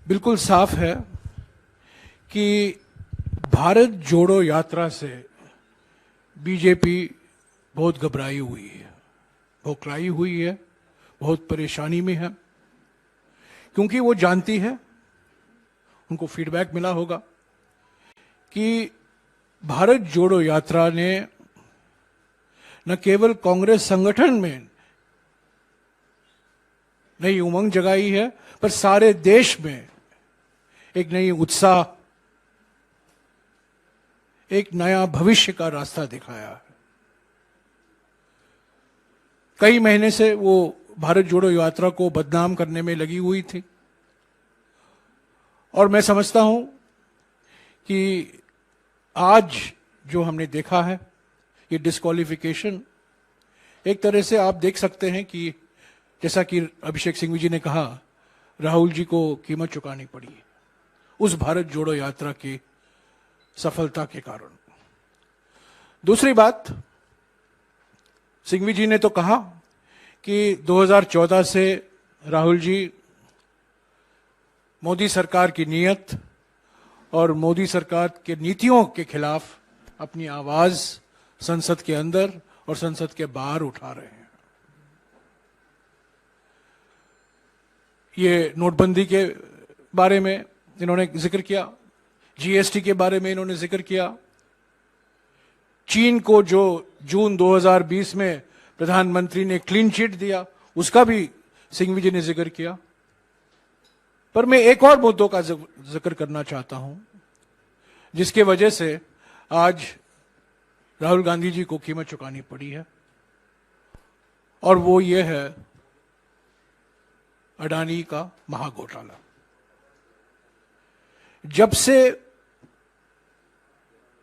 बिल्कुल साफ है कि भारत जोड़ो यात्रा से बीजेपी बहुत घबराई हुई है, बौखलाई हुई है, बहुत परेशानी में है, क्योंकि वो जानती है, उनको फीडबैक मिला होगा कि भारत जोड़ो यात्रा ने न केवल कांग्रेस संगठन में नई उमंग जगाई है, पर सारे देश में एक नई उत्साह, एक नया भविष्य का रास्ता दिखाया है। कई महीने से वो भारत जोड़ो यात्रा को बदनाम करने में लगी हुई थी और मैं समझता हूं कि आज जो हमने देखा है, ये डिस्क्वालिफिकेशन, एक तरह से आप देख सकते हैं कि जैसा कि अभिषेक सिंघवी जी ने कहा, राहुल जी को कीमत चुकानी पड़ी उस भारत जोड़ो यात्रा की सफलता के कारण। दूसरी बात, सिंघवी जी ने तो कहा कि 2014 से राहुल जी मोदी सरकार की नीयत और मोदी सरकार के नीतियों के खिलाफ अपनी आवाज संसद के अंदर और संसद के बाहर उठा रहे हैं। ये नोटबंदी के बारे में इन्होंने जिक्र किया, जीएसटी के बारे में इन्होंने जिक्र किया, चीन को जो जून 2020 में प्रधानमंत्री ने क्लीन चिट दिया उसका भी सिंघवी जी ने जिक्र किया। पर मैं एक और मुद्दों का जिक्र करना चाहता हूं जिसके वजह से आज राहुल गांधी जी को कीमत चुकानी पड़ी है, और वो ये है अडानी का महाघोटाला। जब से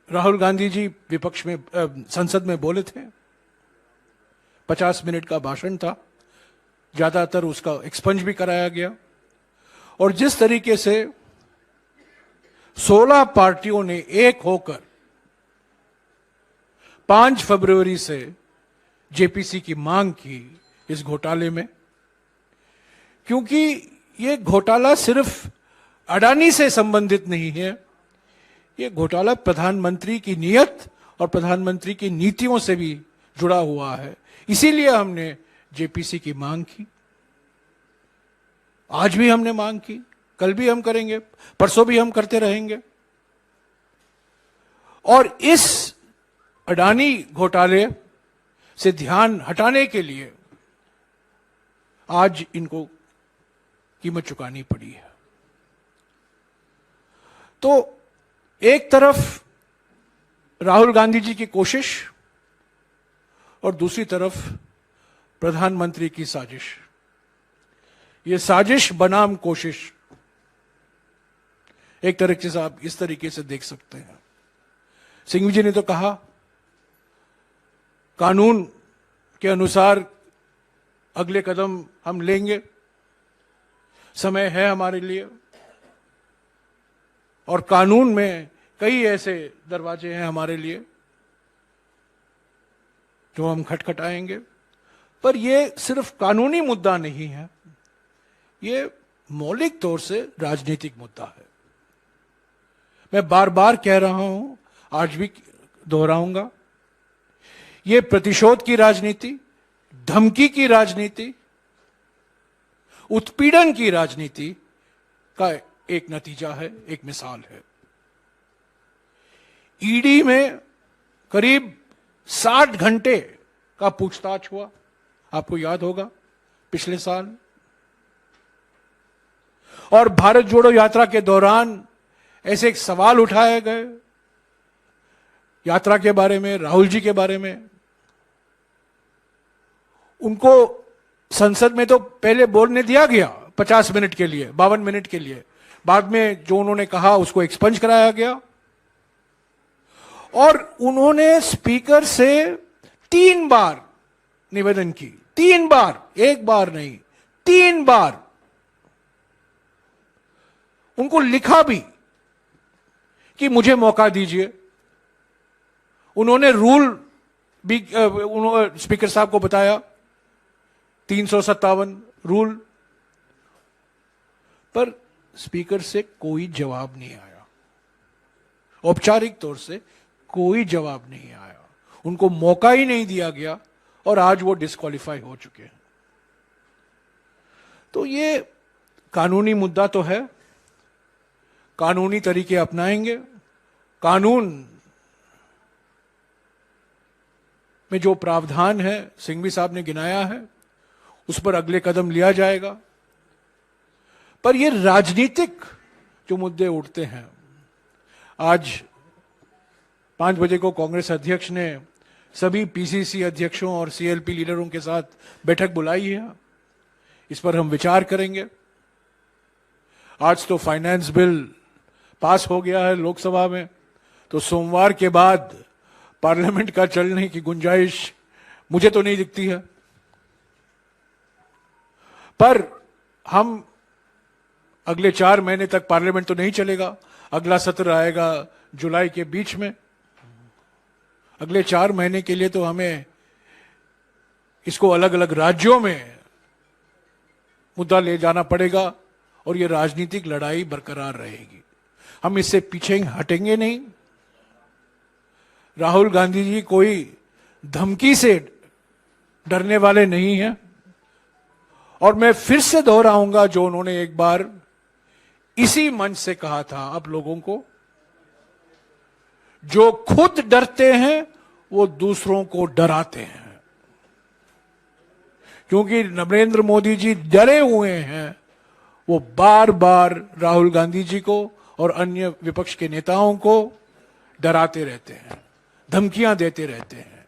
राहुल गांधी जी विपक्ष में संसद में बोले थे, 50 मिनट का भाषण था, ज्यादातर उसका एक्सपंज भी कराया गया, और जिस तरीके से 16 पार्टियों ने एक होकर 5 फरवरी से जेपीसी की मांग की इस घोटाले में, क्योंकि ये घोटाला सिर्फ अडानी से संबंधित नहीं है, ये घोटाला प्रधानमंत्री की नीयत और प्रधानमंत्री की नीतियों से भी जुड़ा हुआ है। इसीलिए हमने जेपीसी की मांग की, आज भी हमने मांग की, कल भी हम करेंगे, परसों भी हम करते रहेंगे। और इस अडानी घोटाले से ध्यान हटाने के लिए आज इनको कीमत चुकानी पड़ी है। तो एक तरफ राहुल गांधी जी की कोशिश और दूसरी तरफ प्रधानमंत्री की साजिश, ये साजिश बनाम कोशिश, एक तरह से आप इस तरीके से देख सकते हैं। सिंघवी जी ने तो कहा कानून के अनुसार अगले कदम हम लेंगे, समय है हमारे लिए, और कानून में कई ऐसे दरवाजे हैं हमारे लिए जो हम खटखटाएंगे। पर यह सिर्फ कानूनी मुद्दा नहीं है, यह मौलिक तौर से राजनीतिक मुद्दा है। मैं बार बार कह रहा हूं, आज भी दोहराऊंगा, यह प्रतिशोध की राजनीति, धमकी की राजनीति, उत्पीड़न की राजनीति का एक नतीजा है, एक मिसाल है। ईडी में करीब 60 घंटे का पूछताछ हुआ, आपको याद होगा, पिछले साल। और भारत जोड़ो यात्रा के दौरान ऐसे एक सवाल उठाए गए यात्रा के बारे में, राहुल जी के बारे में। उनको संसद में तो पहले बोलने दिया गया 50 मिनट के लिए, 52 मिनट के लिए, बाद में जो उन्होंने कहा उसको एक्सपंज कराया गया, और उन्होंने स्पीकर से 3 बार निवेदन की, 3 बार, एक बार नहीं, 3 बार। उनको लिखा भी कि मुझे मौका दीजिए। उन्होंने रूल भी स्पीकर साहब को बताया, 357 रूल, पर स्पीकर से कोई जवाब नहीं आया, औपचारिक तौर से कोई जवाब नहीं आया, उनको मौका ही नहीं दिया गया और आज वो डिस्क्वालीफाई हो चुके हैं। तो ये कानूनी मुद्दा तो है, कानूनी तरीके अपनाएंगे, कानून में जो प्रावधान है सिंघवी साहब ने गिनाया है उस पर अगले कदम लिया जाएगा। पर ये राजनीतिक जो मुद्दे उठते हैं, आज 5 बजे को कांग्रेस अध्यक्ष ने सभी पीसीसी अध्यक्षों और सीएलपी लीडरों के साथ बैठक बुलाई है, इस पर हम विचार करेंगे। आज तो फाइनेंस बिल पास हो गया है लोकसभा में, तो सोमवार के बाद पार्लियामेंट का चलने की गुंजाइश मुझे तो नहीं दिखती है। पर हम अगले 4 महीने तक पार्लियामेंट तो नहीं चलेगा, अगला सत्र आएगा जुलाई के बीच में। अगले 4 महीने के लिए तो हमें इसको अलग अलग राज्यों में मुद्दा ले जाना पड़ेगा और ये राजनीतिक लड़ाई बरकरार रहेगी, हम इससे पीछे हटेंगे नहीं। राहुल गांधी जी कोई धमकी से डरने वाले नहीं हैं और मैं फिर से दोहराऊंगा जो उन्होंने एक बार इसी मंच से कहा था आप लोगों को, जो खुद डरते हैं वो दूसरों को डराते हैं। क्योंकि नरेंद्र मोदी जी डरे हुए हैं, वो बार बार राहुल गांधी जी को और अन्य विपक्ष के नेताओं को डराते रहते हैं, धमकियां देते रहते हैं।